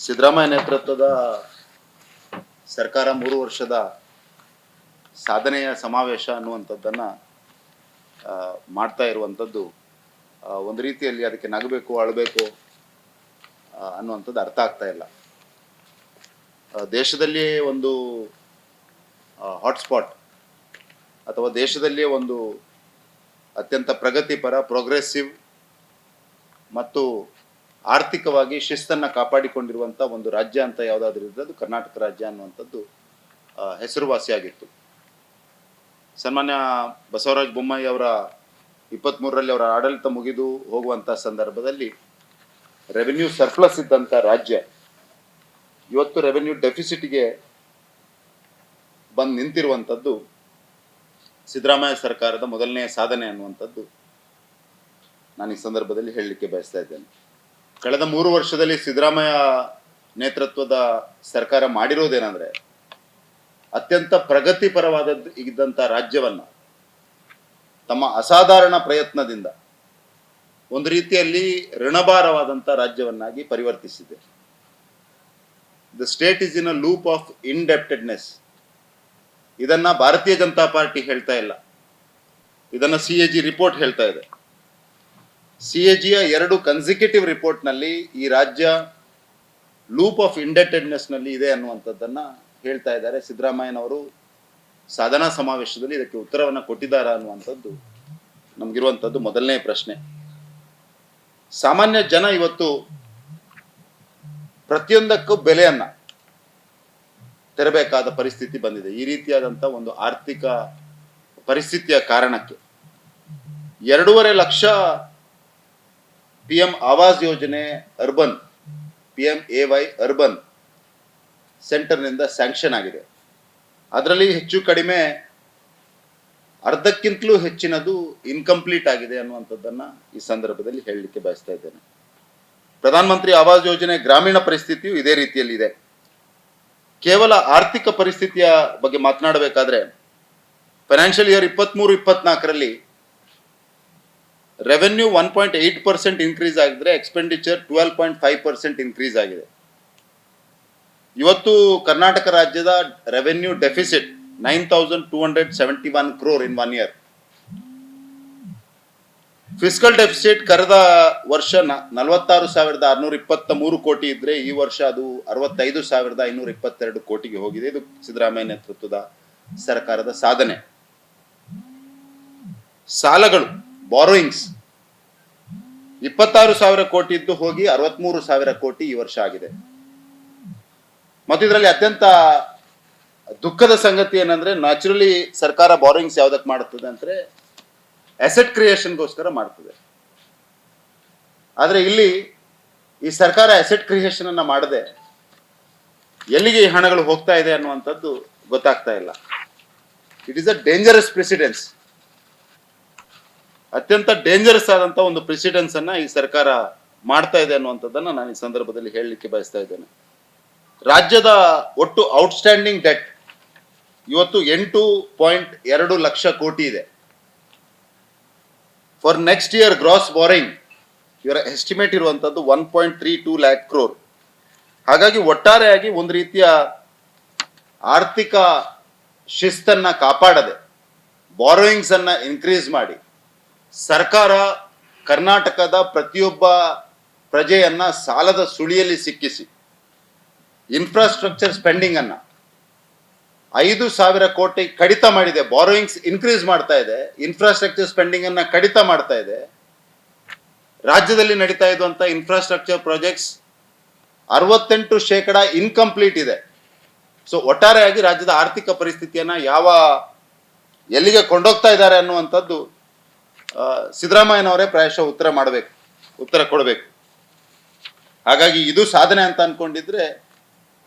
ಸಿದ್ದರಾಮಯ್ಯ ನೇತೃತ್ವದ ಸರ್ಕಾರ 3 ವರ್ಷದ ಸಾಧನೆಯ ಸಮಾವೇಶ ಅನ್ನುವಂಥದ್ದನ್ನು ಮಾಡ್ತಾ ಇರುವಂಥದ್ದು ಒಂದು ರೀತಿಯಲ್ಲಿ ಅದಕ್ಕೆ ನಗಬೇಕು ಅಳಬೇಕು ಅನ್ನುವಂಥದ್ದು ಅರ್ಥ ಆಗ್ತಾ ಇಲ್ಲ. ದೇಶದಲ್ಲಿಯೇ ಒಂದು ಹಾಟ್ಸ್ಪಾಟ್ ಅಥವಾ ದೇಶದಲ್ಲಿಯೇ ಒಂದು ಅತ್ಯಂತ ಪ್ರಗತಿಪರ ಪ್ರೋಗ್ರೆಸಿವ್ ಮತ್ತು ಆರ್ಥಿಕವಾಗಿ ಶಿಸ್ತನ್ನು ಕಾಪಾಡಿಕೊಂಡಿರುವಂಥ ಒಂದು ರಾಜ್ಯ ಅಂತ ಯಾವುದಾದ್ರೂ ಇದ್ರೆ ಅದು ಕರ್ನಾಟಕ ರಾಜ್ಯ ಅನ್ನುವಂಥದ್ದು ಹೆಸರುವಾಸಿಯಾಗಿತ್ತು. ಸನ್ಮಾನ್ಯ ಬಸವರಾಜ ಬೊಮ್ಮಾಯಿ ಅವರ 23ರಲ್ಲಿ ಅವರ ಆಡಳಿತ ಮುಗಿದು ಹೋಗುವಂಥ ಸಂದರ್ಭದಲ್ಲಿ ರೆವೆನ್ಯೂ ಸರ್ಪ್ಲಸ್ ಇದ್ದಂಥ ರಾಜ್ಯ ಇವತ್ತು ರೆವೆನ್ಯೂ ಡೆಫಿಸಿಟ್ಗೆ ಬಂದು ನಿಂತಿರುವಂಥದ್ದು ಸಿದ್ದರಾಮಯ್ಯ ಸರ್ಕಾರದ ಮೊದಲನೆಯ ಸಾಧನೆ ಅನ್ನುವಂಥದ್ದು ನಾನು ಈ ಸಂದರ್ಭದಲ್ಲಿ ಹೇಳಲಿಕ್ಕೆ ಬಯಸ್ತಾ ಇದ್ದೇನೆ. ಕಳೆದ 3 ವರ್ಷದಲ್ಲಿ ಸಿದ್ದರಾಮಯ್ಯ ನೇತೃತ್ವದ ಸರ್ಕಾರ ಮಾಡಿರೋದೇನೆಂದರೆ ಅತ್ಯಂತ ಪ್ರಗತಿಪರವಾದದ್ದು ಇದ್ದಂಥ ರಾಜ್ಯವನ್ನ ತಮ್ಮ ಅಸಾಧಾರಣ ಪ್ರಯತ್ನದಿಂದ ಒಂದು ರೀತಿಯಲ್ಲಿ ಋಣಭಾರವಾದಂಥ ರಾಜ್ಯವನ್ನಾಗಿ ಪರಿವರ್ತಿಸಿದೆ. The state is in a loop of indebtedness. ಇದನ್ನ ಭಾರತೀಯ ಜನತಾ ಪಾರ್ಟಿ ಹೇಳ್ತಾ ಇಲ್ಲ, ಇದನ್ನ CAG ರಿಪೋರ್ಟ್ ಹೇಳ್ತಾ ಇದೆ. CAGಯ 2 ಕನ್ಸಿಕ್ಯೂಟಿವ್ ರಿಪೋರ್ಟ್ನಲ್ಲಿ ಈ ರಾಜ್ಯ ಲೂಪ್ ಆಫ್ ಇಂಡೆಪ್ಟೆಡ್ನೆಸ್ ನಲ್ಲಿ ಇದೆ ಅನ್ನುವಂಥದ್ದನ್ನ ಹೇಳ್ತಾ ಇದ್ದಾರೆ. ಸಿದ್ದರಾಮಯ್ಯನವರು ಸಾಧನಾ ಸಮಾವೇಶದಲ್ಲಿ ಇದಕ್ಕೆ ಉತ್ತರವನ್ನು ಕೊಟ್ಟಿದ್ದಾರಾ ಅನ್ನುವಂಥದ್ದು ನಮಗಿರುವಂಥದ್ದು ಮೊದಲನೇ ಪ್ರಶ್ನೆ. ಸಾಮಾನ್ಯ ಜನ ಇವತ್ತು ಪ್ರತಿಯೊಂದಕ್ಕೂ ಬೆಲೆಯನ್ನ ತೆರಬೇಕಾದ ಪರಿಸ್ಥಿತಿ ಬಂದಿದೆ. ಈ ರೀತಿಯಾದಂಥ ಒಂದು ಆರ್ಥಿಕ ಪರಿಸ್ಥಿತಿಯ ಕಾರಣಕ್ಕೆ 2.5 ಲಕ್ಷ PM ಆವಾಸ್ ಯೋಜನೆ ಅರ್ಬನ್ PMAY ಅರ್ಬನ್ ಸೆಂಟರ್ನಿಂದ ಸ್ಯಾಂಕ್ಷನ್ ಆಗಿದೆ. ಅದರಲ್ಲಿ ಹೆಚ್ಚು ಕಡಿಮೆ ಅರ್ಧಕ್ಕಿಂತಲೂ ಹೆಚ್ಚಿನದು ಇನ್ಕಂಪ್ಲೀಟ್ ಆಗಿದೆ ಅನ್ನುವಂಥದ್ದನ್ನ ಈ ಸಂದರ್ಭದಲ್ಲಿ ಹೇಳಲಿಕ್ಕೆ ಬಯಸ್ತಾ ಇದ್ದೇನೆ. ಪ್ರಧಾನಮಂತ್ರಿ ಆವಾಸ್ ಯೋಜನೆ ಗ್ರಾಮೀಣ ಪರಿಸ್ಥಿತಿಯು ಇದೇ ರೀತಿಯಲ್ಲಿ ಇದೆ. ಕೇವಲ ಆರ್ಥಿಕ ಪರಿಸ್ಥಿತಿಯ ಬಗ್ಗೆ ಮಾತನಾಡಬೇಕಾದ್ರೆ ಫೈನಾನ್ಷಿಯಲ್ ಇಯರ್ 23-24ರಲ್ಲಿ ರೆವೆನ್ಯೂ 1.8% ಇನ್ಕ್ರೀಸ್ ಆಗಿದ್ರೆ ಎಕ್ಸ್ಪೆಂಡಿಚರ್ 12.5% ಇನ್ಕ್ರೀಸ್ ಆಗಿದೆ. ಇವತ್ತು ಕರ್ನಾಟಕ ರಾಜ್ಯದ revenue deficit 9,271 crore in 1 year. Fiscal deficit ಕಳೆದ ವರ್ಷ 46,623 ಕೋಟಿ ಇದ್ರೆ ಈ ವರ್ಷ ಅದು 65,522 ಕೋಟಿಗೆ ಹೋಗಿದೆ. ಇದು ಸಿದ್ದರಾಮಯ್ಯ ನೇತೃತ್ವದ ಸರ್ಕಾರದ ಸಾಧನೆ. ಸಾಲಗಳು ಬಾರೋಯಿಂಗ್ಸ್ 26,000 ಕೋಟಿ ಇದ್ದು ಹೋಗಿ 63,000 ಕೋಟಿ ಈ ವರ್ಷ ಆಗಿದೆ. ಮತ್ತು ಇದರಲ್ಲಿ ಅತ್ಯಂತ ದುಃಖದ ಸಂಗತಿ ಏನಂದ್ರೆ ನ್ಯಾಚುರಲಿ ಸರ್ಕಾರ ಬಾರೋಯಿಂಗ್ಸ್ ಯಾವ್ದಕ್ಕೆ ಮಾಡುತ್ತದೆ ಅಂದ್ರೆ ಅಸೆಟ್ ಕ್ರಿಯೇಷನ್ಗೋಸ್ಕರ ಮಾಡ್ತದೆ. ಆದ್ರೆ ಇಲ್ಲಿ ಈ ಸರ್ಕಾರ ಅಸೆಟ್ ಕ್ರಿಯೇಷನ್ ಅನ್ನ ಮಾಡದೆ ಎಲ್ಲಿಗೆ ಈ ಹಣಗಳು ಹೋಗ್ತಾ ಇದೆ ಅನ್ನುವಂಥದ್ದು ಗೊತ್ತಾಗ್ತಾ ಇಲ್ಲ. It is a dangerous precedence. ಅತ್ಯಂತ ಡೇಂಜರಸ್ ಆದಂತ ಒಂದು ಪ್ರೆಸಿಡೆನ್ಸ್ ಅನ್ನ ಈ ಸರ್ಕಾರ ಮಾಡ್ತಾ ಇದೆ ಅನ್ನುವಂಥದ್ದನ್ನ ನಾನು ಈ ಸಂದರ್ಭದಲ್ಲಿ ಹೇಳಲಿಕ್ಕೆ ಬಯಸ್ತಾ ಇದ್ದೇನೆ. ರಾಜ್ಯದ ಒಟ್ಟು ಔಟ್ಸ್ಟ್ಯಾಂಡಿಂಗ್ ಡೆಟ್ ಇವತ್ತು 8.2 ಲಕ್ಷ ಕೋಟಿ ಇದೆ. For next year gross borrowing ಇವರ ಎಸ್ಟಿಮೇಟ್ ಇರುವಂತದ್ದು 1.32 lakh crore. ಹಾಗಾಗಿ ಒಟ್ಟಾರೆಯಾಗಿ ಒಂದು ರೀತಿಯ ಆರ್ಥಿಕ ಶಿಸ್ತನ್ನ ಕಾಪಾಡದೆ ಬಾರೋಯಿಂಗ್ಸ್ ಅನ್ನ ಇನ್ಕ್ರೀಸ್ ಮಾಡಿ ಸರ್ಕಾರ ಕರ್ನಾಟಕದ ಪ್ರತಿಯೊಬ್ಬ ಪ್ರಜೆಯನ್ನ ಸಾಲದ ಸುಳಿಯಲ್ಲಿ ಸಿಕ್ಕಿಸಿ ಇನ್ಫ್ರಾಸ್ಟ್ರಕ್ಚರ್ ಸ್ಪೆಂಡಿಂಗ್ ಅನ್ನ 5,000 ಕೋಟಿ ಕಡಿತ ಮಾಡಿದೆ. ಬಾರೋಯಿಂಗ್ಸ್ ಇನ್ಕ್ರೀಸ್ ಮಾಡ್ತಾ ಇದೆ, ಇನ್ಫ್ರಾಸ್ಟ್ರಕ್ಚರ್ ಸ್ಪೆಂಡಿಂಗ್ ಅನ್ನ ಕಡಿತ ಮಾಡ್ತಾ ಇದೆ. ರಾಜ್ಯದಲ್ಲಿ ನಡೀತಾ ಇರುವಂತ ಇನ್ಫ್ರಾಸ್ಟ್ರಕ್ಚರ್ ಪ್ರಾಜೆಕ್ಟ್ಸ್ 68% ಇನ್ಕಂಪ್ಲೀಟ್ ಇದೆ. ಸೊ ಒಟ್ಟಾರೆಯಾಗಿ ರಾಜ್ಯದ ಆರ್ಥಿಕ ಪರಿಸ್ಥಿತಿಯನ್ನ ಎಲ್ಲಿಗೆ ಕೊಂಡೋಗ್ತಾ ಇದ್ದಾರೆ ಅನ್ನುವಂಥದ್ದು ಸಿದ್ದರಾಮಯ್ಯನವರೇ ಪ್ರಾಯಶಃ ಉತ್ತರ ಕೊಡಬೇಕು. ಹಾಗಾಗಿ ಇದು ಸಾಧನೆ ಅಂತ ಅನ್ಕೊಂಡಿದ್ರೆ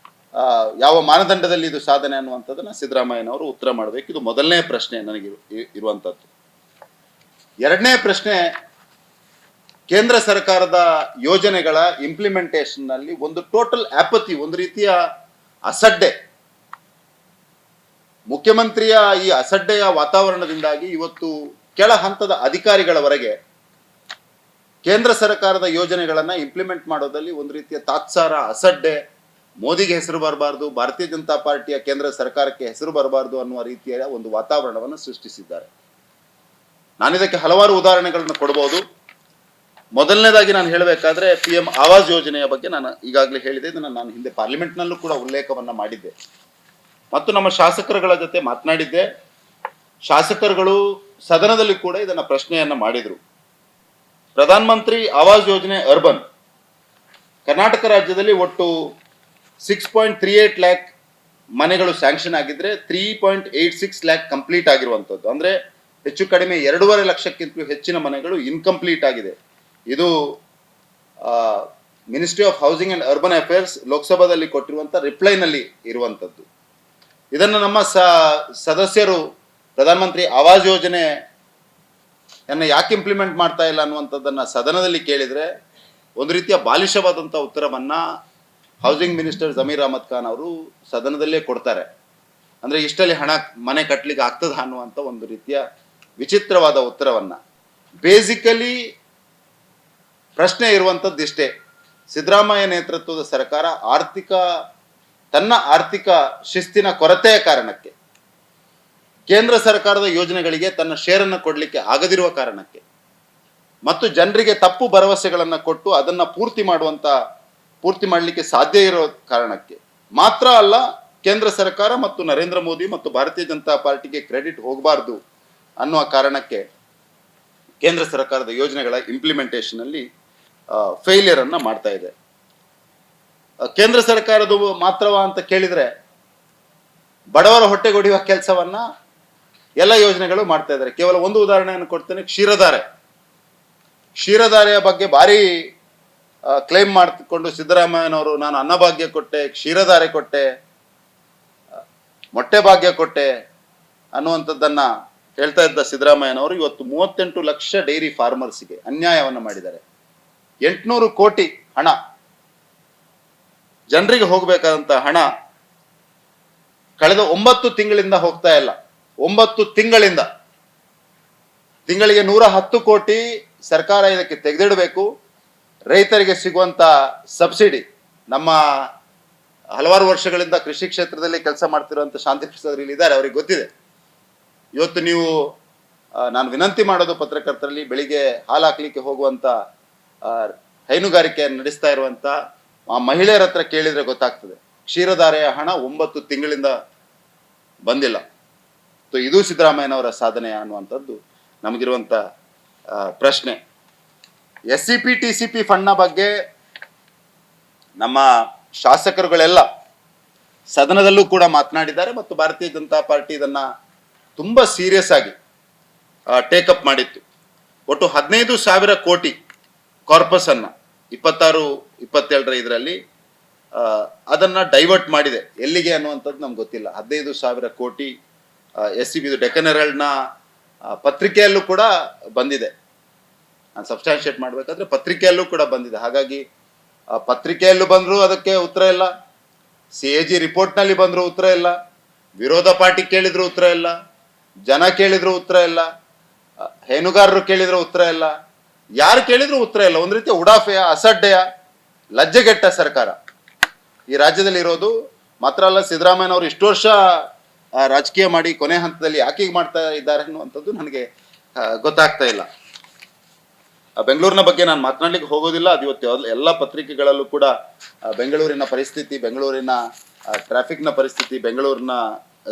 ಯಾವ ಮಾನದಂಡದಲ್ಲಿ ಇದು ಸಾಧನೆ ಅನ್ನುವಂಥದ್ದನ್ನ ಸಿದ್ದರಾಮಯ್ಯನವರು ಉತ್ತರ ಮಾಡಬೇಕು. ಇದು ಮೊದಲನೇ ಪ್ರಶ್ನೆ ನನಗೆ ಇರುವಂಥದ್ದು. ಎರಡನೇ ಪ್ರಶ್ನೆ, ಕೇಂದ್ರ ಸರ್ಕಾರದ ಯೋಜನೆಗಳ ಇಂಪ್ಲಿಮೆಂಟೇಷನ್ ನಲ್ಲಿ ಒಂದು ಟೋಟಲ್ ಆಪತಿ, ಒಂದು ರೀತಿಯ ಅಸಡ್ಡೆ. ಮುಖ್ಯಮಂತ್ರಿಯ ಈ ಅಸಡ್ಡೆಯ ವಾತಾವರಣದಿಂದಾಗಿ ಇವತ್ತು ಕೆಳ ಹಂತದ ಅಧಿಕಾರಿಗಳವರೆಗೆ ಕೇಂದ್ರ ಸರ್ಕಾರದ ಯೋಜನೆಗಳನ್ನು ಇಂಪ್ಲಿಮೆಂಟ್ ಮಾಡೋದಲ್ಲಿ ಒಂದು ರೀತಿಯ ತಾತ್ಸಾರ, ಅಸಡ್ಡೆ, ಮೋದಿಗೆ ಹೆಸರು ಬರಬಾರ್ದು, ಭಾರತೀಯ ಜನತಾ ಪಾರ್ಟಿಯ ಕೇಂದ್ರ ಸರ್ಕಾರಕ್ಕೆ ಹೆಸರು ಬರಬಾರ್ದು ಅನ್ನುವ ರೀತಿಯ ಒಂದು ವಾತಾವರಣವನ್ನು ಸೃಷ್ಟಿಸಿದ್ದಾರೆ. ನಾನಿದಕ್ಕೆ ಹಲವಾರು ಉದಾಹರಣೆಗಳನ್ನು ಕೊಡಬಹುದು. ಮೊದಲನೇದಾಗಿ ನಾನು ಹೇಳಬೇಕಾದ್ರೆ PM ಆವಾಸ್ ಯೋಜನೆಯ ಬಗ್ಗೆ ನಾನು ಈಗಾಗಲೇ ಹೇಳಿದೆ. ಇದನ್ನು ನಾನು ಹಿಂದೆ ಪಾರ್ಲಿಮೆಂಟ್ನಲ್ಲೂ ಕೂಡ ಉಲ್ಲೇಖವನ್ನ ಮಾಡಿದ್ದೆ ಮತ್ತು ನಮ್ಮ ಶಾಸಕರುಗಳ ಜೊತೆ ಮಾತನಾಡಿದ್ದೆ. ಶಾಸಕರುಗಳು ಸದನದಲ್ಲಿ ಕೂಡ ಇದನ್ನ ಪ್ರಶ್ನೆಯನ್ನ ಮಾಡಿದ್ರು. ಪ್ರಧಾನ ಮಂತ್ರಿ ಆವಾಸ್ ಯೋಜನೆ ಅರ್ಬನ್ ಕರ್ನಾಟಕ ರಾಜ್ಯದಲ್ಲಿ ಒಟ್ಟು 6.38 ಲ್ಯಾಕ್ ಮನೆಗಳು ಸ್ಯಾಂಕ್ಷನ್ ಆಗಿದ್ರೆ 3.86 ಲ್ಯಾಕ್ ಕಂಪ್ಲೀಟ್ ಆಗಿರುವಂಥದ್ದು. ಅಂದ್ರೆ ಹೆಚ್ಚು ಕಡಿಮೆ 2.5 ಲಕ್ಷಕ್ಕಿಂತ ಹೆಚ್ಚಿನ ಮನೆಗಳು ಇನ್ಕಂಪ್ಲೀಟ್ ಆಗಿದೆ. ಇದು ministry of housing and urban affairs ಲೋಕಸಭಾದಲ್ಲಿ ಕೊಟ್ಟಿರುವಂತ ರಿಪ್ಲೈನಲ್ಲಿ ಇರುವಂತದ್ದು. ಇದನ್ನು ನಮ್ಮ ಸದಸ್ಯರು ಪ್ರಧಾನಮಂತ್ರಿ ಆವಾಸ್ ಯೋಜನೆಯನ್ನ ಯಾಕೆ ಇಂಪ್ಲಿಮೆಂಟ್ ಮಾಡ್ತಾ ಇಲ್ಲ ಅನ್ನುವಂಥದ್ದನ್ನ ಸದನದಲ್ಲಿ ಕೇಳಿದ್ರೆ ಒಂದು ರೀತಿಯ ಬಾಲಿಶವಾದಂಥ ಉತ್ತರವನ್ನ ಹೌಸಿಂಗ್ ಮಿನಿಸ್ಟರ್ ಜಮೀರ್ ಅಹಮದ್ ಖಾನ್ ಅವರು ಸದನದಲ್ಲೇ ಕೊಡ್ತಾರೆ. ಅಂದ್ರೆ ಇಷ್ಟಲ್ಲಿ ಹಣ ಮನೆ ಕಟ್ಟಲಿಕ್ಕೆ ಆಗ್ತದ ಅನ್ನುವಂಥ ಒಂದು ರೀತಿಯ ವಿಚಿತ್ರವಾದ ಉತ್ತರವನ್ನ. ಬೇಸಿಕಲಿ ಪ್ರಶ್ನೆ ಇರುವಂಥದ್ದು ಇಷ್ಟೇ: ಸಿದ್ದರಾಮಯ್ಯ ನೇತೃತ್ವದ ಸರ್ಕಾರ ತನ್ನ ಆರ್ಥಿಕ ಶಿಸ್ತಿನ ಕೊರತೆಯ ಕಾರಣಕ್ಕೆ, ಕೇಂದ್ರ ಸರ್ಕಾರದ ಯೋಜನೆಗಳಿಗೆ ತನ್ನ ಶೇರನ್ನು ಕೊಡಲಿಕ್ಕೆ ಆಗದಿರುವ ಕಾರಣಕ್ಕೆ ಮತ್ತು ಜನರಿಗೆ ತಪ್ಪು ಭರವಸೆಗಳನ್ನು ಕೊಟ್ಟು ಅದನ್ನ ಪೂರ್ತಿ ಮಾಡಲಿಕ್ಕೆ ಸಾಧ್ಯ ಇರೋ ಕಾರಣಕ್ಕೆ ಮಾತ್ರ ಅಲ್ಲ, ಕೇಂದ್ರ ಸರ್ಕಾರ ಮತ್ತು ನರೇಂದ್ರ ಮೋದಿ ಮತ್ತು ಭಾರತೀಯ ಜನತಾ ಪಾರ್ಟಿಗೆ ಕ್ರೆಡಿಟ್ ಹೋಗಬಾರ್ದು ಅನ್ನುವ ಕಾರಣಕ್ಕೆ ಕೇಂದ್ರ ಸರ್ಕಾರದ ಯೋಜನೆಗಳ ಇಂಪ್ಲಿಮೆಂಟೇಷನ್ ಅಲ್ಲಿ ಫೇಲಿಯರ್ ಅನ್ನ ಮಾಡ್ತಾ ಇದೆ. ಕೇಂದ್ರ ಸರ್ಕಾರದ್ದು ಮಾತ್ರವಾ ಅಂತ ಕೇಳಿದ್ರೆ ಬಡವರ ಹೊಟ್ಟೆಗೊಡಿಯುವ ಕೆಲಸವನ್ನ ಎಲ್ಲ ಯೋಜನೆಗಳು ಮಾಡ್ತಾ ಇದ್ದಾರೆ. ಕೇವಲ ಒಂದು ಉದಾಹರಣೆಯನ್ನು ಕೊಡ್ತೇನೆ. ಕ್ಷೀರಧಾರೆಯ ಬಗ್ಗೆ ಭಾರಿ ಕ್ಲೈಮ್ ಮಾಡಿಕೊಂಡು ಸಿದ್ದರಾಮಯ್ಯನವರು ನಾನು ಅನ್ನಭಾಗ್ಯ ಕೊಟ್ಟೆ, ಕ್ಷೀರಧಾರೆ ಕೊಟ್ಟೆ, ಮೊಟ್ಟೆ ಭಾಗ್ಯ ಕೊಟ್ಟೆ ಅನ್ನುವಂಥದ್ದನ್ನ ಹೇಳ್ತಾ ಇದ್ದ ಸಿದ್ದರಾಮಯ್ಯನವರು ಇವತ್ತು 38 ಲಕ್ಷ ಡೈರಿ ಫಾರ್ಮರ್ಸ್ಗೆ ಅನ್ಯಾಯವನ್ನು ಮಾಡಿದ್ದಾರೆ. 800 ಕೋಟಿ ಹಣ, ಜನರಿಗೆ ಹೋಗಬೇಕಾದಂತ ಹಣ ಕಳೆದ 9 ತಿಂಗಳಿಂದ ಹೋಗ್ತಾ ಇಲ್ಲ. 9 ತಿಂಗಳಿಗೆ 110 ಕೋಟಿ ಸರ್ಕಾರ ಇದಕ್ಕೆ ತೆಗೆದಿಡಬೇಕು. ರೈತರಿಗೆ ಸಿಗುವಂತ ಸಬ್ಸಿಡಿ, ನಮ್ಮ ಹಲವಾರು ವರ್ಷಗಳಿಂದ ಕೃಷಿ ಕ್ಷೇತ್ರದಲ್ಲಿ ಕೆಲಸ ಮಾಡ್ತಿರುವಂತ ಶಾಂತಿ ಪ್ರಸಾದ್ ಇದ್ದಾರೆ, ಅವ್ರಿಗೆ ಗೊತ್ತಿದೆ. ಇವತ್ತು ನೀವು ನಾನು ವಿನಂತಿ ಮಾಡೋದು ಪತ್ರಕರ್ತರಲ್ಲಿ, ಬೆಳಿಗ್ಗೆ ಹಾಲು ಹಾಕ್ಲಿಕ್ಕೆ ಹೋಗುವಂತ ಹೈನುಗಾರಿಕೆ ನಡೆಸ್ತಾ ಇರುವಂತ ಆ ಮಹಿಳೆಯರ ಹತ್ರ ಕೇಳಿದ್ರೆ ಗೊತ್ತಾಗ್ತದೆ, ಕ್ಷೀರಧಾರೆಯ ಹಣ 9 ತಿಂಗಳಿಂದ ಬಂದಿಲ್ಲ. ಇದು ಸಿದ್ದರಾಮಯ್ಯನವರ ಸಾಧನೆ ಅನ್ನುವಂಥದ್ದು ನಮಗಿರುವಂತ ಪ್ರಶ್ನೆ. SCP TCP ಫಂಡ್ನ ಬಗ್ಗೆ ನಮ್ಮ ಶಾಸಕರುಗಳೆಲ್ಲ ಸದನದಲ್ಲೂ ಕೂಡ ಮಾತನಾಡಿದ್ದಾರೆ ಮತ್ತು ಭಾರತೀಯ ಜನತಾ ಪಾರ್ಟಿ ಇದನ್ನ ತುಂಬಾ ಸೀರಿಯಸ್ ಆಗಿ ಟೇಕಪ್ ಮಾಡಿತ್ತು. ಒಟ್ಟು 15,000 ಕೋಟಿ ಕಾರ್ಪಸ್ ಅನ್ನ 26-27 ಇದರಲ್ಲಿ ಅದನ್ನ ಡೈವರ್ಟ್ ಮಾಡಿದೆ. ಎಲ್ಲಿಗೆ ಅನ್ನುವಂಥದ್ದು ನಮ್ಗೆ ಗೊತ್ತಿಲ್ಲ. 15,000 ಕೋಟಿ SCB ಡೆಕ್ಕನ್ ಹೆರಾಲ್ಡ್ನ ಪತ್ರಿಕೆಯಲ್ಲೂ ಕೂಡ ಬಂದಿದೆ. ನಾನು ಸಬ್ಸ್ಟಾನ್ಶಿಯೇಟ್ ಮಾಡಬೇಕಾದ್ರೆ ಪತ್ರಿಕೆಯಲ್ಲೂ ಕೂಡ ಬಂದಿದೆ. ಹಾಗಾಗಿ ಪತ್ರಿಕೆಯಲ್ಲೂ ಬಂದ್ರು ಅದಕ್ಕೆ ಉತ್ತರ ಇಲ್ಲ, CAG ರಿಪೋರ್ಟ್ನಲ್ಲಿ ಬಂದ್ರು ಉತ್ತರ ಇಲ್ಲ, ವಿರೋಧ ಪಾರ್ಟಿ ಕೇಳಿದ್ರು ಉತ್ತರ ಇಲ್ಲ, ಜನ ಕೇಳಿದ್ರು ಉತ್ತರ ಇಲ್ಲ, ಹೈನುಗಾರರು ಕೇಳಿದ್ರು ಉತ್ತರ ಇಲ್ಲ, ಯಾರು ಕೇಳಿದ್ರು ಉತ್ತರ ಇಲ್ಲ. ಒಂದು ರೀತಿಯ ಉಡಾಫೆಯ, ಅಸಡ್ಡೆಯ, ಲಜ್ಜೆಗೆಟ್ಟ ಸರ್ಕಾರ ಈ ರಾಜ್ಯದಲ್ಲಿ ಇರೋದು. ಮಾತ್ರ ಅಲ್ಲ, ಸಿದ್ದರಾಮಯ್ಯನವರು ಇಷ್ಟು ವರ್ಷ ರಾಜಕೀಯ ಮಾಡಿ ಕೊನೆ ಹಂತದಲ್ಲಿ ಯಾಕೆ ಮಾಡ್ತಾ ಇದ್ದಾರೆ ಅನ್ನುವಂಥದ್ದು ನನಗೆ ಗೊತ್ತಾಗ್ತಾ ಇಲ್ಲ. ಬೆಂಗಳೂರಿನ ಬಗ್ಗೆ ನಾನು ಮಾತನಾಡ್ಲಿಕ್ಕೆ ಹೋಗೋದಿಲ್ಲ. ಅದು ಇವತ್ತು ಎಲ್ಲ ಪತ್ರಿಕೆಗಳಲ್ಲೂ ಕೂಡ ಬೆಂಗಳೂರಿನ ಪರಿಸ್ಥಿತಿ, ಬೆಂಗಳೂರಿನ ಟ್ರಾಫಿಕ್ನ ಪರಿಸ್ಥಿತಿ, ಬೆಂಗಳೂರಿನ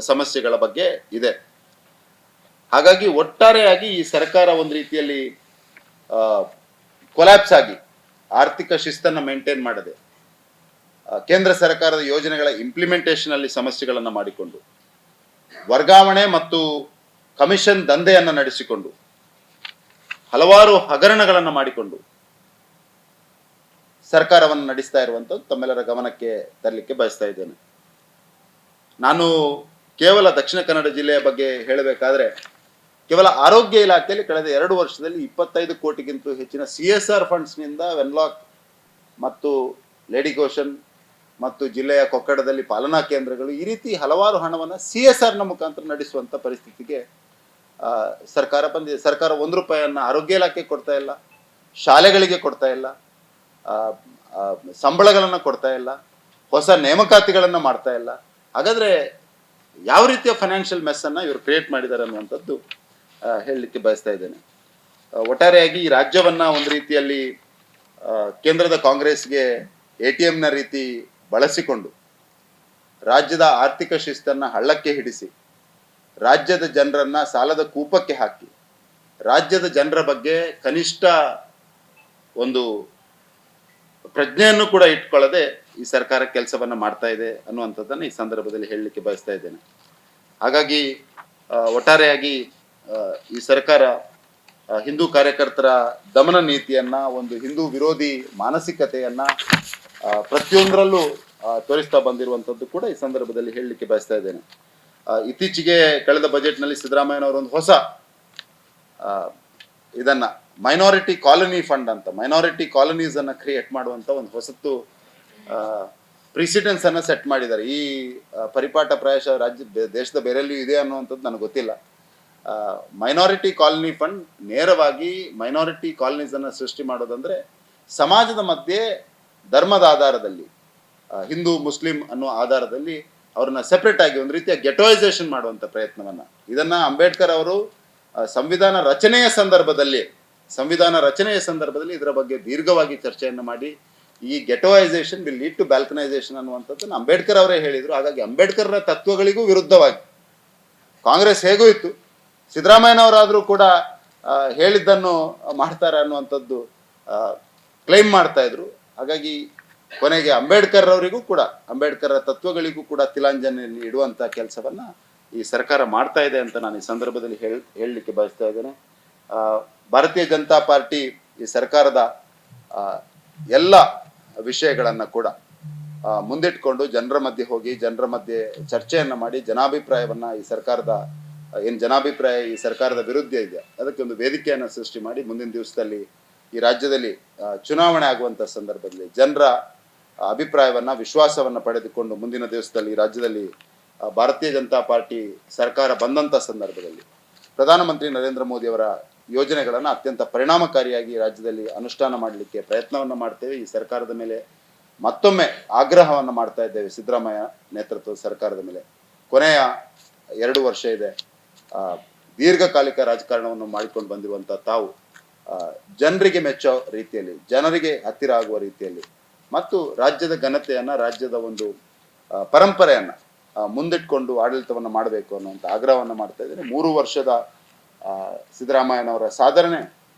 ಸಮಸ್ಯೆಗಳ ಬಗ್ಗೆ ಇದೆ. ಹಾಗಾಗಿ ಒಟ್ಟಾರೆಯಾಗಿ ಈ ಸರ್ಕಾರ ಒಂದು ರೀತಿಯಲ್ಲಿ ಕೊಲ್ಯಾಪ್ಸ್ ಆಗಿ ಆರ್ಥಿಕ ಶಿಸ್ತನ್ನು ಮೇಂಟೈನ್ ಮಾಡದೆ, ಕೇಂದ್ರ ಸರ್ಕಾರದ ಯೋಜನೆಗಳ ಇಂಪ್ಲಿಮೆಂಟೇಷನ್ ಅಲ್ಲಿ ಸಮಸ್ಯೆಗಳನ್ನು ಮಾಡಿಕೊಂಡು, ವರ್ಗಾವಣೆ ಮತ್ತು ಕಮಿಷನ್ ದಂಧೆಯನ್ನು ನಡೆಸಿಕೊಂಡು, ಹಲವಾರು ಹಗರಣಗಳನ್ನು ಮಾಡಿಕೊಂಡು ಸರ್ಕಾರವನ್ನು ನಡೆಸ್ತಾ ಇರುವಂಥದ್ದು ತಮ್ಮೆಲ್ಲರ ಗಮನಕ್ಕೆ ತರಲಿಕ್ಕೆ ಬಯಸ್ತಾ ಇದ್ದೇನೆ. ನಾನು ಕೇವಲ ದಕ್ಷಿಣ ಕನ್ನಡ ಜಿಲ್ಲೆಯ ಬಗ್ಗೆ ಹೇಳಬೇಕಾದ್ರೆ, ಕೇವಲ ಆರೋಗ್ಯ ಇಲಾಖೆಯಲ್ಲಿ ಕಳೆದ 2 ವರ್ಷದಲ್ಲಿ 25 ಕೋಟಿಗಿಂತ ಹೆಚ್ಚಿನ CSR ಫಂಡ್ಸ್ನಿಂದ ವೆನ್ಲಾಕ್ ಮತ್ತು ಲೇಡಿ ಗೋಷನ್ ಮತ್ತು ಜಿಲ್ಲೆಯ ಕೊಕ್ಕಡದಲ್ಲಿ ಪಾಲನಾ ಕೇಂದ್ರಗಳು, ಈ ರೀತಿ ಹಲವಾರು ಹಣವನ್ನು CSRನ ಮುಖಾಂತರ ನಡೆಸುವಂತ ಪರಿಸ್ಥಿತಿಗೆ ಸರ್ಕಾರ ಬಂದಿದೆ. ಸರ್ಕಾರ 1 ರೂಪಾಯಿಯನ್ನ ಆರೋಗ್ಯ ಇಲಾಖೆ ಕೊಡ್ತಾ ಇಲ್ಲ, ಶಾಲೆಗಳಿಗೆ ಕೊಡ್ತಾ ಇಲ್ಲ, ಆ, ಆ, ಸಂಬಳಗಳನ್ನು ಕೊಡ್ತಾ ಇಲ್ಲ, ಹೊಸ ನೇಮಕಾತಿಗಳನ್ನು ಮಾಡ್ತಾ ಇಲ್ಲ. ಹಾಗಾದ್ರೆ ಯಾವ ರೀತಿಯ ಫೈನಾನ್ಷಿಯಲ್ ಮೆಸ್ ಅನ್ನ ಇವರು ಕ್ರಿಯೇಟ್ ಮಾಡಿದ್ದಾರೆ ಅನ್ನುವಂಥದ್ದು ಹೇಳಲಿಕ್ಕೆ ಬಯಸ್ತಾ ಇದ್ದೇನೆ. ಒಟ್ಟಾರೆಯಾಗಿ ಈ ರಾಜ್ಯವನ್ನ ಒಂದು ರೀತಿಯಲ್ಲಿ ಕೇಂದ್ರದ ಕಾಂಗ್ರೆಸ್ಗೆ ATM ರೀತಿ ಬಳಸಿಕೊಂಡು ರಾಜ್ಯದ ಆರ್ಥಿಕ ಶಿಸ್ತನ್ನ ಹಳ್ಳಕ್ಕೆ ಹಿಡಿಸಿ, ರಾಜ್ಯದ ಜನರನ್ನ ಸಾಲದ ಕೂಪಕ್ಕೆ ಹಾಕಿ, ರಾಜ್ಯದ ಜನರ ಬಗ್ಗೆ ಕನಿಷ್ಠ ಒಂದು ಪ್ರಜ್ಞೆಯನ್ನು ಕೂಡ ಇಟ್ಕೊಳ್ಳದೆ ಈ ಸರ್ಕಾರ ಕೆಲಸವನ್ನ ಮಾಡ್ತಾ ಇದೆ ಅನ್ನುವಂಥದ್ದನ್ನು ಈ ಸಂದರ್ಭದಲ್ಲಿ ಹೇಳಲಿಕ್ಕೆ ಬಯಸ್ತಾ ಇದ್ದೇನೆ. ಹಾಗಾಗಿ ಒಟ್ಟಾರೆಯಾಗಿ ಈ ಸರ್ಕಾರ ಹಿಂದೂ ಕಾರ್ಯಕರ್ತರ ದಮನ ನೀತಿಯನ್ನ, ಒಂದು ಹಿಂದೂ ವಿರೋಧಿ ಮಾನಸಿಕತೆಯನ್ನ ಪ್ರತಿಯೊಂದರಲ್ಲೂ ತೋರಿಸ್ತಾ ಬಂದಿರುವಂಥದ್ದು ಕೂಡ ಈ ಸಂದರ್ಭದಲ್ಲಿ ಹೇಳಲಿಕ್ಕೆ ಬಯಸ್ತಾ ಇದ್ದೇನೆ. ಇತ್ತೀಚೆಗೆ ಕಳೆದ ಬಜೆಟ್ನಲ್ಲಿ ಸಿದ್ದರಾಮಯ್ಯನವರು ಒಂದು ಹೊಸ ಇದನ್ನ ಮೈನಾರಿಟಿ ಕಾಲನಿ ಫಂಡ್ ಅಂತ, ಮೈನಾರಿಟಿ ಕಾಲನೀಸ್ ಅನ್ನ ಕ್ರಿಯೇಟ್ ಮಾಡುವಂತ ಒಂದು ಹೊಸತು ಪ್ರಿಸಿಡೆನ್ಸ್ ಅನ್ನ ಸೆಟ್ ಮಾಡಿದ್ದಾರೆ. ಈ ಪರಿಪಾಠ ಪ್ರಾಯಶಃ ದೇಶದ ಬೇರೆಲ್ಲಿಯೂ ಇದೆ ಅನ್ನುವಂಥದ್ದು ನನಗೆ ಗೊತ್ತಿಲ್ಲ. ಮೈನಾರಿಟಿ ಕಾಲನಿ ಫಂಡ್ ನೇರವಾಗಿ ಮೈನಾರಿಟಿ ಕಾಲನೀಸ್ ಅನ್ನ ಸೃಷ್ಟಿ ಮಾಡೋದಂದ್ರೆ ಸಮಾಜದ ಮಧ್ಯೆ ಧರ್ಮದ ಆಧಾರದಲ್ಲಿ, ಹಿಂದೂ ಮುಸ್ಲಿಂ ಅನ್ನೋ ಆಧಾರದಲ್ಲಿ ಅವ್ರನ್ನ ಸೆಪರೇಟ್ ಆಗಿ ಒಂದು ರೀತಿಯ ಗೆಟೋಯಿಸೇಷನ್ ಮಾಡುವಂತ ಪ್ರಯತ್ನವನ್ನ, ಇದನ್ನ ಅಂಬೇಡ್ಕರ್ ಅವರು ಸಂವಿಧಾನ ರಚನೆಯ ಸಂದರ್ಭದಲ್ಲಿ ಇದರ ಬಗ್ಗೆ ದೀರ್ಘವಾಗಿ ಚರ್ಚೆಯನ್ನು ಮಾಡಿ, ಈ ಗೆಟೋಯಿಸೇಷನ್ ವಿಲ್ ಲೀಡ್ ಟು ಬ್ಯಾಲ್ಕನೈಸೇಷನ್ ಅನ್ನುವಂಥದ್ದನ್ನು ಅಂಬೇಡ್ಕರ್ ಅವರೇ ಹೇಳಿದ್ರು. ಹಾಗಾಗಿ ಅಂಬೇಡ್ಕರ್ನ ತತ್ವಗಳಿಗೂ ವಿರುದ್ಧವಾಗಿ ಕಾಂಗ್ರೆಸ್ ಹೇಗೂ ಇತ್ತು, ಸಿದ್ದರಾಮಯ್ಯನವರಾದರೂ ಕೂಡ ಹೇಳಿದ್ದನ್ನು ಮಾಡ್ತಾರೆ ಅನ್ನುವಂಥದ್ದು ಕ್ಲೈಮ್ ಮಾಡ್ತಾ ಇದ್ರು. ಹಾಗಾಗಿ ಕೊನೆಗೆ ಅಂಬೇಡ್ಕರ್ ಅವರಿಗೂ ಕೂಡ, ಅಂಬೇಡ್ಕರ್ ತತ್ವಗಳಿಗೂ ಕೂಡ ತಿಲಾಂಜಲಿಯಲ್ಲಿ ಇಡುವಂತ ಕೆಲಸವನ್ನ ಈ ಸರ್ಕಾರ ಮಾಡ್ತಾ ಇದೆ ಅಂತ ನಾನು ಈ ಸಂದರ್ಭದಲ್ಲಿ ಹೇಳಲಿಕ್ಕೆ ಬಯಸ್ತಾ ಇದ್ದೇನೆ. ಭಾರತೀಯ ಜನತಾ ಪಾರ್ಟಿ ಈ ಸರ್ಕಾರದ ಎಲ್ಲ ವಿಷಯಗಳನ್ನ ಕೂಡ ಮುಂದಿಟ್ಕೊಂಡು ಜನರ ಮಧ್ಯೆ ಹೋಗಿ, ಜನರ ಮಧ್ಯೆ ಚರ್ಚೆಯನ್ನ ಮಾಡಿ, ಜನಾಭಿಪ್ರಾಯವನ್ನ, ಈ ಸರ್ಕಾರದ ಏನು ಜನಾಭಿಪ್ರಾಯ ಈ ಸರ್ಕಾರದ ವಿರುದ್ಧ ಇದೆ ಅದಕ್ಕೆ ಒಂದು ವೇದಿಕೆಯನ್ನು ಸೃಷ್ಟಿ ಮಾಡಿ, ಮುಂದಿನ ದಿವಸದಲ್ಲಿ ಈ ರಾಜ್ಯದಲ್ಲಿ ಚುನಾವಣೆ ಆಗುವಂತ ಸಂದರ್ಭದಲ್ಲಿ ಜನರ ಅಭಿಪ್ರಾಯವನ್ನ, ವಿಶ್ವಾಸವನ್ನ ಪಡೆದುಕೊಂಡು ಮುಂದಿನ ದಿವಸದಲ್ಲಿ ಈ ರಾಜ್ಯದಲ್ಲಿ ಭಾರತೀಯ ಜನತಾ ಪಾರ್ಟಿ ಸರ್ಕಾರ ಬಂದಂತ ಸಂದರ್ಭದಲ್ಲಿ ಪ್ರಧಾನಮಂತ್ರಿ ನರೇಂದ್ರ ಮೋದಿ ಅವರ ಯೋಜನೆಗಳನ್ನು ಅತ್ಯಂತ ಪರಿಣಾಮಕಾರಿಯಾಗಿ ರಾಜ್ಯದಲ್ಲಿ ಅನುಷ್ಠಾನ ಮಾಡಲಿಕ್ಕೆ ಪ್ರಯತ್ನವನ್ನು ಮಾಡ್ತೇವೆ. ಈ ಸರ್ಕಾರದ ಮೇಲೆ ಮತ್ತೊಮ್ಮೆ ಆಗ್ರಹವನ್ನು ಮಾಡ್ತಾ ಇದ್ದೇವೆ, ಸಿದ್ದರಾಮಯ್ಯ ನೇತೃತ್ವದ ಸರ್ಕಾರದ ಮೇಲೆ. ಕೊನೆಯ 2 ವರ್ಷ ಇದೆ, ದೀರ್ಘಕಾಲಿಕ ರಾಜಕಾರಣವನ್ನು ಮಾಡಿಕೊಂಡು ಬಂದಿರುವಂತ ತಾವು ಜನರಿಗೆ ಮೆಚ್ಚೋ ರೀತಿಯಲ್ಲಿ, ಜನರಿಗೆ ಹತ್ತಿರ ಆಗುವ ರೀತಿಯಲ್ಲಿ ಮತ್ತು ರಾಜ್ಯದ ಘನತೆಯನ್ನ, ರಾಜ್ಯದ ಒಂದು ಪರಂಪರೆಯನ್ನ ಮುಂದಿಟ್ಕೊಂಡು ಆಡಳಿತವನ್ನು ಮಾಡಬೇಕು ಅನ್ನುವಂಥ ಆಗ್ರಹವನ್ನು ಮಾಡ್ತಾ ಇದ್ದೇನೆ. 3 ವರ್ಷದ ಸಿದ್ದರಾಮಯ್ಯನವರ ಸಾಧನೆ,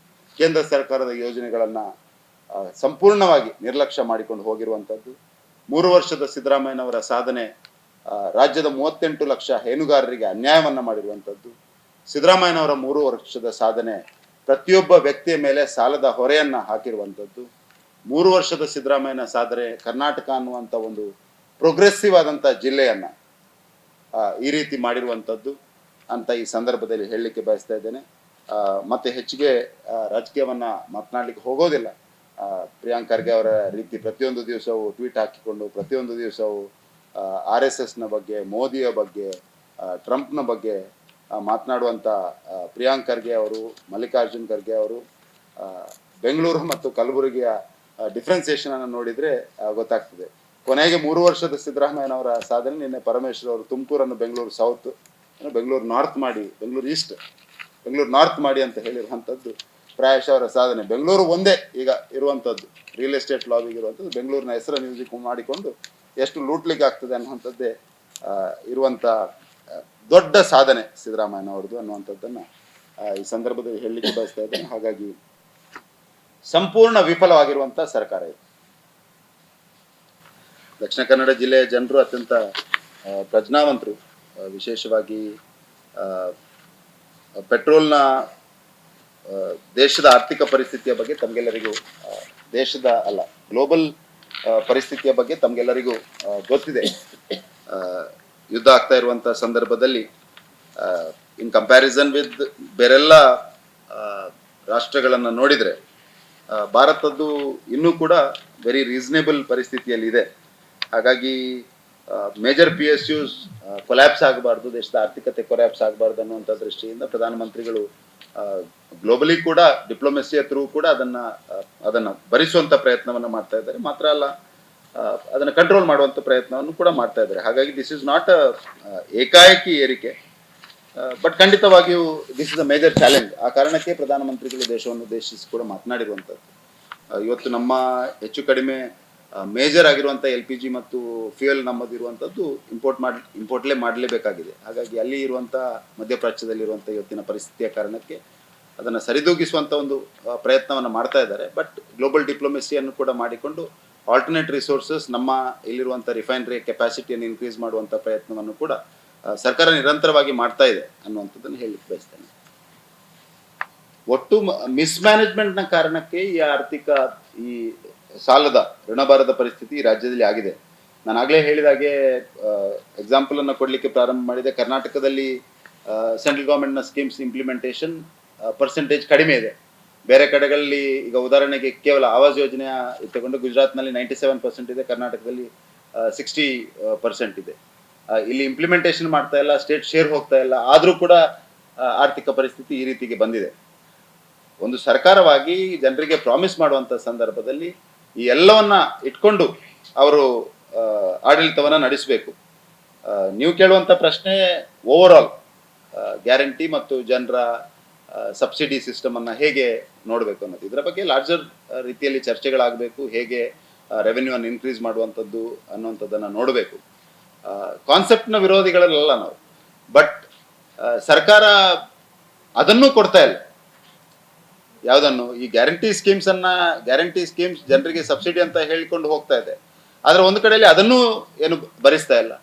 ಕೇಂದ್ರ ಸರ್ಕಾರದ ಯೋಜನೆಗಳನ್ನ ಸಂಪೂರ್ಣವಾಗಿ ನಿರ್ಲಕ್ಷ್ಯ ಮಾಡಿಕೊಂಡು ಹೋಗಿರುವಂಥದ್ದು. 3 ವರ್ಷದ ಸಿದ್ದರಾಮಯ್ಯನವರ ಸಾಧನೆ ರಾಜ್ಯದ 38 ಲಕ್ಷ ಹೈನುಗಾರರಿಗೆ ಅನ್ಯಾಯವನ್ನ ಮಾಡಿರುವಂಥದ್ದು. ಸಿದ್ದರಾಮಯ್ಯನವರ 3 ವರ್ಷದ ಸಾಧನೆ ಪ್ರತಿಯೊಬ್ಬ ವ್ಯಕ್ತಿಯ ಮೇಲೆ ಸಾಲದ ಹೊರೆಯನ್ನ ಹಾಕಿರುವಂಥದ್ದು. 3 ವರ್ಷದ ಸಿದ್ದರಾಮಯ್ಯನ ಸಾಧನೆ ಕರ್ನಾಟಕ ಅನ್ನುವಂಥ ಒಂದು ಪ್ರೋಗ್ರೆಸಿವ್ ಆದಂಥ ಜಿಲ್ಲೆಯನ್ನ ಈ ರೀತಿ ಮಾಡಿರುವಂಥದ್ದು ಅಂತ ಈ ಸಂದರ್ಭದಲ್ಲಿ ಹೇಳಲಿಕ್ಕೆ ಬಯಸ್ತಾ ಇದ್ದೇನೆ. ಮತ್ತೆ ಹೆಚ್ಚಿಗೆ ರಾಜಕೀಯವನ್ನ ಮಾತನಾಡಲಿಕ್ಕೆ ಹೋಗೋದಿಲ್ಲ. ಪ್ರಿಯಾಂಕ್ ಖರ್ಗೆ ಅವರ ರೀತಿ ಪ್ರತಿಯೊಂದು ದಿವಸವೂ ಟ್ವೀಟ್ ಹಾಕಿಕೊಂಡು, ಪ್ರತಿಯೊಂದು ದಿವಸವೂ RSSನ ಬಗ್ಗೆ, ಮೋದಿಯ ಬಗ್ಗೆ, ಟ್ರಂಪ್ನ ಬಗ್ಗೆ ಮಾತನಾಡುವಂಥ ಪ್ರಿಯಾಂಕ್ ಖರ್ಗೆ ಅವರು, ಮಲ್ಲಿಕಾರ್ಜುನ್ ಖರ್ಗೆ ಅವರು ಬೆಂಗಳೂರು ಮತ್ತು ಕಲಬುರಗಿಯ ಡಿಫ್ರೆನ್ಸಿಯೇಷನ್ ಅನ್ನು ನೋಡಿದ್ರೆ ಗೊತ್ತಾಗ್ತದೆ. ಕೊನೆಗೆ 3 ವರ್ಷದ ಸಿದ್ದರಾಮಯ್ಯನವರ ಸಾಧನೆ, ನಿನ್ನೆ ಪರಮೇಶ್ವರ್ ಅವರು ತುಮಕೂರನ್ನು ಬೆಂಗಳೂರು ಸೌತ್, ಬೆಂಗಳೂರು ನಾರ್ತ್ ಮಾಡಿ, ಬೆಂಗಳೂರು ಈಸ್ಟ್, ಬೆಂಗಳೂರು ನಾರ್ತ್ ಮಾಡಿ ಅಂತ ಹೇಳಿರುವಂಥದ್ದು ಪ್ರಾಯಶಃ ಅವರ ಸಾಧನೆ. ಬೆಂಗಳೂರು ಒಂದೇ ಈಗ ಇರುವಂಥದ್ದು, ರಿಯಲ್ ಎಸ್ಟೇಟ್ ಲಾಬಿಗೆ ಇರುವಂಥದ್ದು, ಬೆಂಗಳೂರಿನ ಹೆಸರನ್ನು ಯೂಸ್ ಮಾಡಿಕೊಂಡು ಎಷ್ಟು ಲೂಟ್ಲಿಕ್ಕೆ ಆಗ್ತದೆ ಅನ್ನುವಂಥದ್ದೇ ಇರುವಂಥ ದೊಡ್ಡ ಸಾಧನೆ ಸಿದ್ದರಾಮಯ್ಯನವರದು ಅನ್ನುವಂಥದ್ದನ್ನು ಈ ಸಂದರ್ಭದಲ್ಲಿ ಹೇಳಲಿಕ್ಕೆ ಬಯಸ್ತಾ ಇದ್ದೇನೆ. ಹಾಗಾಗಿ ಸಂಪೂರ್ಣ ವಿಫಲವಾಗಿರುವಂಥ ಸರ್ಕಾರ ಇದು. ದಕ್ಷಿಣ ಕನ್ನಡ ಜಿಲ್ಲೆಯ ಜನರು ಅತ್ಯಂತ ಪ್ರಜ್ಞಾವಂತರು. ವಿಶೇಷವಾಗಿ ಪೆಟ್ರೋಲ್ನ ದೇಶದ ಆರ್ಥಿಕ ಪರಿಸ್ಥಿತಿಯ ಬಗ್ಗೆ ತಮಗೆಲ್ಲರಿಗೂ, ದೇಶದ ಅಲ್ಲ ಗ್ಲೋಬಲ್ ಪರಿಸ್ಥಿತಿಯ ಬಗ್ಗೆ ತಮಗೆಲ್ಲರಿಗೂ ಗೊತ್ತಿದೆ. ಯುದ್ಧ ಆಗ್ತಾ ಇರುವಂಥ ಸಂದರ್ಭದಲ್ಲಿ ಇನ್ ಕಂಪ್ಯಾರಿಸನ್ ವಿತ್ ಬೇರೆಲ್ಲ ರಾಷ್ಟ್ರಗಳನ್ನು ನೋಡಿದರೆ ಭಾರತದ್ದು ಇನ್ನೂ ಕೂಡ ವೆರಿ ರೀಸನೇಬಲ್ ಪರಿಸ್ಥಿತಿಯಲ್ಲಿ ಇದೆ. ಹಾಗಾಗಿ ಮೇಜರ್ PSUs ಕೊಲ್ಯಾಪ್ಸ್ ಆಗಬಾರ್ದು, ದೇಶದ ಆರ್ಥಿಕತೆ ಕೊಲ್ಯಾಪ್ಸ್ ಆಗಬಾರ್ದು ಅನ್ನುವಂಥ ದೃಷ್ಟಿಯಿಂದ ಪ್ರಧಾನಮಂತ್ರಿಗಳು ಗ್ಲೋಬಲಿ ಕೂಡ ಡಿಪ್ಲೊಮೆಸಿಯ ಥ್ರೂ ಕೂಡ ಅದನ್ನು ಭರಿಸುವಂಥ ಪ್ರಯತ್ನವನ್ನು ಮಾಡ್ತಾ ಇದ್ದಾರೆ. ಮಾತ್ರ ಅಲ್ಲ, ಅದನ್ನು ಕಂಟ್ರೋಲ್ ಮಾಡುವಂಥ ಪ್ರಯತ್ನವನ್ನು ಕೂಡ ಮಾಡ್ತಾ ಇದ್ದಾರೆ. ಹಾಗಾಗಿ ದಿಸ್ ಇಸ್ ನಾಟ್ ಏಕಾಏಕಿ ಏರಿಕೆ, ಬಟ್ ಖಂಡಿತವಾಗಿಯೂ this is a major challenge. ಆ ಕಾರಣಕ್ಕೆ ಪ್ರಧಾನಮಂತ್ರಿಗಳು ದೇಶವನ್ನು ಉದ್ದೇಶಿಸಿ ಕೂಡ ಮಾತನಾಡಿರುವಂಥದ್ದು. ಇವತ್ತು ನಮ್ಮ ಹೆಚ್ಚು ಕಡಿಮೆ ಮೇಜರ್ ಆಗಿರುವಂಥ LPG ಮತ್ತು ಫ್ಯೂಯಲ್ ನಮ್ಮದಿರುವಂಥದ್ದು ಇಂಪೋರ್ಟ್ಲೇ ಮಾಡಲೇಬೇಕಾಗಿದೆ. ಹಾಗಾಗಿ ಅಲ್ಲಿ ಇರುವಂಥ ಮಧ್ಯಪ್ರಾಚ್ಯದಲ್ಲಿರುವಂಥ ಇವತ್ತಿನ ಪರಿಸ್ಥಿತಿಯ ಕಾರಣಕ್ಕೆ ಅದನ್ನು ಸರಿದೂಗಿಸುವಂಥ ಒಂದು ಪ್ರಯತ್ನವನ್ನು ಮಾಡ್ತಾ ಇದ್ದಾರೆ. ಬಟ್ ಗ್ಲೋಬಲ್ ಡಿಪ್ಲೊಮೆಸಿಯನ್ನು ಕೂಡ ಮಾಡಿಕೊಂಡು ಆಲ್ಟರ್ನೇಟ್ ರಿಸೋರ್ಸಸ್, ನಮ್ಮ ಇಲ್ಲಿರುವಂಥ ರಿಫೈನರಿ ಕೆಪಾಸಿಟಿಯನ್ನು ಇನ್ಕ್ರೀಸ್ ಮಾಡುವಂಥ ಪ್ರಯತ್ನವನ್ನು ಕೂಡ ಸರ್ಕಾರ ನಿರಂತರವಾಗಿ ಮಾಡ್ತಾ ಇದೆ ಅನ್ನುವಂಥದ್ದನ್ನು ಹೇಳಲಿಕ್ಕೆ ಬಯಸ್ತೇನೆ. ಒಟ್ಟು ಮಿಸ್ಮ್ಯಾನೇಜ್ಮೆಂಟ್ನ ಕಾರಣಕ್ಕೆ ಈ ಸಾಲದ ಋಣಭಾರದ ಪರಿಸ್ಥಿತಿ ಈ ರಾಜ್ಯದಲ್ಲಿ ಆಗಿದೆ. ನಾನು ಆಗಲೇ ಹೇಳಿದಾಗೆ ಎಕ್ಸಾಂಪಲನ್ನು ಕೊಡಲಿಕ್ಕೆ ಪ್ರಾರಂಭ ಮಾಡಿದೆ. ಕರ್ನಾಟಕದಲ್ಲಿ ಸೆಂಟ್ರಲ್ ಗೌರ್ಮೆಂಟ್ನ ಸ್ಕೀಮ್ಸ್ ಇಂಪ್ಲಿಮೆಂಟೇಷನ್ ಪರ್ಸೆಂಟೇಜ್ ಕಡಿಮೆ ಇದೆ. ಬೇರೆ ಕಡೆಗಳಲ್ಲಿ ಈಗ ಉದಾಹರಣೆಗೆ ಕೇವಲ ಆವಾಸ್ ಯೋಜನೆಯ ತಗೊಂಡು ಗುಜರಾತ್ನಲ್ಲಿ 97% ಇದೆ, ಕರ್ನಾಟಕದಲ್ಲಿ 60% ಇದೆ. ಇಲ್ಲಿ ಇಂಪ್ಲಿಮೆಂಟೇಷನ್ ಮಾಡ್ತಾ ಇಲ್ಲ, ಸ್ಟೇಟ್ ಶೇರ್ ಹೋಗ್ತಾ ಇಲ್ಲ. ಆದರೂ ಕೂಡ ಆರ್ಥಿಕ ಪರಿಸ್ಥಿತಿ ಈ ರೀತಿಗೆ ಬಂದಿದೆ. ಒಂದು ಸರ್ಕಾರವಾಗಿ ಜನರಿಗೆ ಪ್ರಾಮಿಸ್ ಮಾಡುವಂಥ ಸಂದರ್ಭದಲ್ಲಿ ಈ ಎಲ್ಲವನ್ನ ಇಟ್ಕೊಂಡು ಅವರು ಆಡಳಿತವನ್ನು ನಡೆಸಬೇಕು. ನೀವು ಕೇಳುವಂಥ ಪ್ರಶ್ನೆ ಓವರ್ ಆಲ್ ಗ್ಯಾರಂಟಿ ಮತ್ತು ಜನರ ಸಬ್ಸಿಡಿ ಸಿಸ್ಟಮನ್ನು ಹೇಗೆ ನೋಡಬೇಕು ಅನ್ನೋದು, ಇದರ ಬಗ್ಗೆ ಲಾರ್ಜರ್ ರೀತಿಯಲ್ಲಿ ಚರ್ಚೆಗಳಾಗಬೇಕು. ಹೇಗೆ ರೆವೆನ್ಯೂವನ್ನು ಇನ್ಕ್ರೀಸ್ ಮಾಡುವಂಥದ್ದು ಅನ್ನುವಂಥದ್ದನ್ನು ನೋಡಬೇಕು. ಕಾನ್ಸೆಪ್ಟ್ನ ವಿರೋಧಿಗಳಲ್ಲ ನಾವು, ಬಟ್ ಸರ್ಕಾರ ಅದನ್ನೂ ಕೊಡ್ತಾ ಇಲ್ಲ. ಯಾವುದನ್ನು ಈ ಗ್ಯಾರಂಟಿ ಸ್ಕೀಮ್ಸ್ ಜನರಿಗೆ ಸಬ್ಸಿಡಿ ಅಂತ ಹೇಳಿಕೊಂಡು ಹೋಗ್ತಾ ಇದೆ. ಆದರೆ ಒಂದು ಕಡೆಯಲ್ಲಿ ಅದನ್ನೂ ಏನು ಭರಿಸ್ತಾ ಇಲ್ಲ.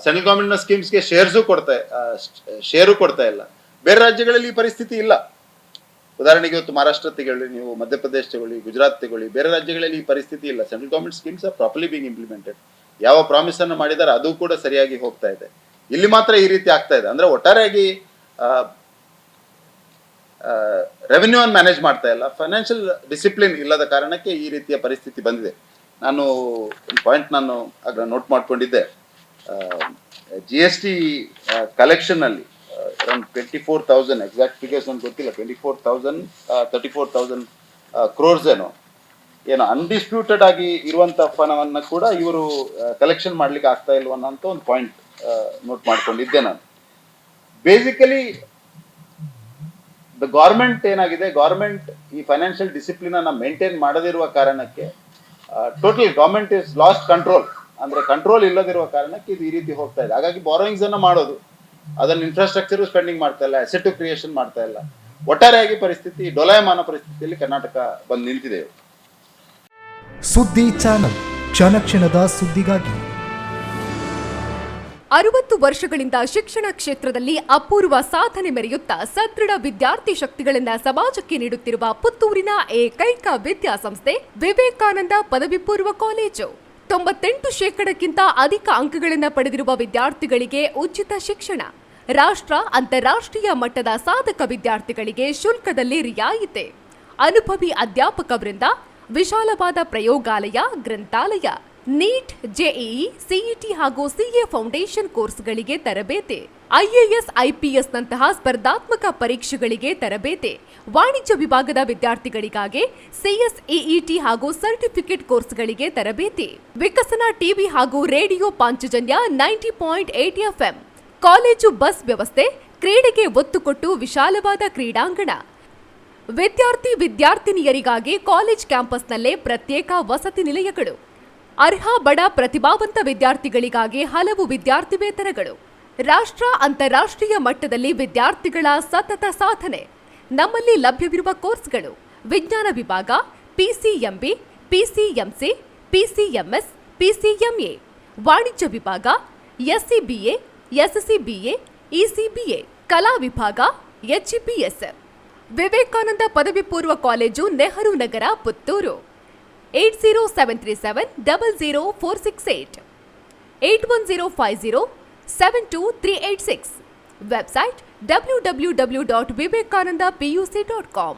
ಸೆಂಟ್ರಲ್ ಗೌರ್ಮೆಂಟ್ನ ಸ್ಕೀಮ್ಸ್ಗೆ ಶೇರು ಕೊಡ್ತಾ ಇಲ್ಲ. ಬೇರೆ ರಾಜ್ಯಗಳಲ್ಲಿ ಈ ಪರಿಸ್ಥಿತಿ ಇಲ್ಲ. ಉದಾಹರಣೆಗೆ ಇವತ್ತು ಮಹಾರಾಷ್ಟ್ರ ತಗೊಳ್ಳಿ, ನೀವು ಮಧ್ಯಪ್ರದೇಶ ತಗೊಳ್ಳಿ, ಗುಜರಾತ್ ತಗೊಳ್ಳಿ, ಬೇರೆ ರಾಜ್ಯಗಳಲ್ಲಿ ಈ ಪರಿಸ್ಥಿತಿ ಇಲ್ಲ. Central government schemes R properly being implemented. ಯಾವ ಪ್ರಾಮಿಸ್ ಅನ್ನು ಮಾಡಿದ್ದಾರೆ ಅದು ಕೂಡ ಸರಿಯಾಗಿ ಹೋಗ್ತಾ ಇದೆ. ಇಲ್ಲಿ ಮಾತ್ರ ಈ ರೀತಿ ಆಗ್ತಾ ಇದೆ. ಅಂದ್ರೆ ಒಟ್ಟಾರೆಯಾಗಿ ರೆವೆನ್ಯೂ ಅನ್ನು ಮ್ಯಾನೇಜ್ ಮಾಡ್ತಾ ಇಲ್ಲ. ಫೈನಾನ್ಷಿಯಲ್ ಡಿಸಿಪ್ಲಿನ್ ಇಲ್ಲದ ಕಾರಣಕ್ಕೆ ಈ ರೀತಿಯ ಪರಿಸ್ಥಿತಿ ಬಂದಿದೆ. ನಾನು ಒಂದು ಪಾಯಿಂಟ್ ನೋಟ್ ಮಾಡ್ಕೊಂಡಿದ್ದೆ. GST ಕಲೆಕ್ಷನ್ನಲ್ಲಿ ಅರೌಂಡ್ 24,000, ಎಕ್ಸಾಕ್ಟ್ ಫಿಗರ್ಸ್ ನನಗೆ ಗೊತ್ತಿಲ್ಲ, 34,000 ಕ್ರೋರ್ಸ್ ಏನೋ ಅನ್ಡಿಸ್ಪ್ಯೂಟೆಡ್ ಆಗಿ ಇರುವಂಥ ಹಣವನ್ನು ಕೂಡ ಇವರು ಕಲೆಕ್ಷನ್ ಮಾಡ್ಲಿಕ್ಕೆ ಆಗ್ತಾ ಇಲ್ವ ಅನ್ನೋ ಒಂದು ಪಾಯಿಂಟ್ ನೋಟ್ ಮಾಡ್ಕೊಂಡಿದ್ದೆ ನಾನು. ಬೇಸಿಕಲಿ ಗೌರ್ಮೆಂಟ್ ಏನಾಗಿದೆ, ಗೌರ್ಮೆಂಟ್ ಈ ಫೈನಾನ್ಷಿಯಲ್ ಡಿಸಿಪ್ಲಿನ್ ಅನ್ನ ಮೇಂಟೈನ್ ಮಾಡದಿರುವ ಕಾರಣಕ್ಕೆ total government is last control. ಅಂದ್ರೆ ಕಂಟ್ರೋಲ್ ಇಲ್ಲದಿರುವ ಕಾರಣಕ್ಕೆ ಇದು ಈ ರೀತಿ ಹೋಗ್ತಾ ಇದೆ. ಹಾಗಾಗಿ ಬಾರೋಯಿಂಗ್ಸ್ ಅನ್ನ ಮಾಡೋದು, ಅದನ್ನ ಇನ್ಫ್ರಾಸ್ಟ್ರಕ್ಚರ್ ಸ್ಪೆಂಡಿಂಗ್ ಮಾಡ್ತಾ ಇಲ್ಲ, ಅಸೆಟ್ ಕ್ರಿಯೇಷನ್ ಮಾಡ್ತಾ ಇಲ್ಲ. ಒಟ್ಟಾರೆಯಾಗಿ ಪರಿಸ್ಥಿತಿ ಡೋಲಾಯಮಾನ ಪರಿಸ್ಥಿತಿಯಲ್ಲಿ ಕರ್ನಾಟಕ ಬಂದು ನಿಂತಿದೆ. ಸುದ್ದಿ ಚಾನಲ್, ಕ್ಷಣ ಕ್ಷಣದ ಸುದ್ದಿಗಾಗಿ. 60 ವರ್ಷಗಳಿಂದ ಶಿಕ್ಷಣ ಕ್ಷೇತ್ರದಲ್ಲಿ ಅಪೂರ್ವ ಸಾಧನೆ ಮೆರೆಯುತ್ತಾ ಸದೃಢ ವಿದ್ಯಾರ್ಥಿ ಶಕ್ತಿಗಳಿಂದ ಸಮಾಜಕ್ಕೆ ನೀಡುತ್ತಿರುವ ಪುತ್ತೂರಿನ ಏಕೈಕ ವಿದ್ಯಾಸಂಸ್ಥೆ ವಿವೇಕಾನಂದ ಪದವಿ ಪೂರ್ವ ಕಾಲೇಜು. 98% ಅಧಿಕ ಅಂಕಗಳನ್ನು ಪಡೆದಿರುವ ವಿದ್ಯಾರ್ಥಿಗಳಿಗೆ ಉಚಿತ ಶಿಕ್ಷಣ, ರಾಷ್ಟ್ರ ಅಂತಾರಾಷ್ಟ್ರೀಯ ಮಟ್ಟದ ಸಾಧಕ ವಿದ್ಯಾರ್ಥಿಗಳಿಗೆ ಶುಲ್ಕದಲ್ಲಿ ರಿಯಾಯಿತಿ, ಅನುಭವಿ ಅಧ್ಯಾಪಕ ವೃಂದ, ವಿಶಾಲವಾದ ಪ್ರಯೋಗಾಲಯ, ಗ್ರಂಥಾಲಯ, ನೀಟ್, ಜೆಇಇ, ಸಿಇಟಿ ಹಾಗೂ ಸಿಎ ಫೌಂಡೇಶನ್ ಕೋರ್ಸ್ಗಳಿಗೆ ತರಬೇತಿ, IAS, IPS ನಂತಹ ಸ್ಪರ್ಧಾತ್ಮಕ ಪರೀಕ್ಷೆಗಳಿಗೆ ತರಬೇತಿ, ವಾಣಿಜ್ಯ ವಿಭಾಗದ ವಿದ್ಯಾರ್ಥಿಗಳಿಗಾಗಿ CSEET ಹಾಗೂ ಸರ್ಟಿಫಿಕೇಟ್ ಕೋರ್ಸ್ಗಳಿಗೆ ತರಬೇತಿ, ವಿಕಸನ ಟಿವಿ ಹಾಗೂ radio Panchajanya 90.8 FM, college bus ವ್ಯವಸ್ಥೆ, ಕ್ರೀಡೆಗೆ ಒತ್ತು ಕೊಟ್ಟು ವಿಶಾಲವಾದ ಕ್ರೀಡಾಂಗಣ, ವಿದ್ಯಾರ್ಥಿನಿಯರಿಗಾಗಿ ಕಾಲೇಜ್ ಕ್ಯಾಂಪಸ್ನಲ್ಲೇ ಪ್ರತ್ಯೇಕ ವಸತಿ ನಿಲಯಗಳು, ಅರ್ಹ ಬಡ ಪ್ರತಿಭಾವಂತ ವಿದ್ಯಾರ್ಥಿಗಳಿಗಾಗಿ ಹಲವು ವಿದ್ಯಾರ್ಥಿ ವೇತನಗಳು, ರಾಷ್ಟ್ರ ಅಂತಾರಾಷ್ಟ್ರೀಯ ಮಟ್ಟದಲ್ಲಿ ವಿದ್ಯಾರ್ಥಿಗಳ ಸತತ ಸಾಧನೆ. ನಮ್ಮಲ್ಲಿ ಲಭ್ಯವಿರುವ ಕೋರ್ಸ್ಗಳು: ವಿಜ್ಞಾನ ವಿಭಾಗ, PCMB, PCMC, PCMS, PCMA, ವಾಣಿಜ್ಯ ವಿಭಾಗ, SCBA, SCBA, ECBA, ಕಲಾ ವಿಭಾಗ, HEPS. ವಿವೇಕಾನಂದ ಪದವಿ ಪೂರ್ವ college, Nehru Nagar, Puttur. 8073700468, 8105072386. Website www.vivekanandapuc.com.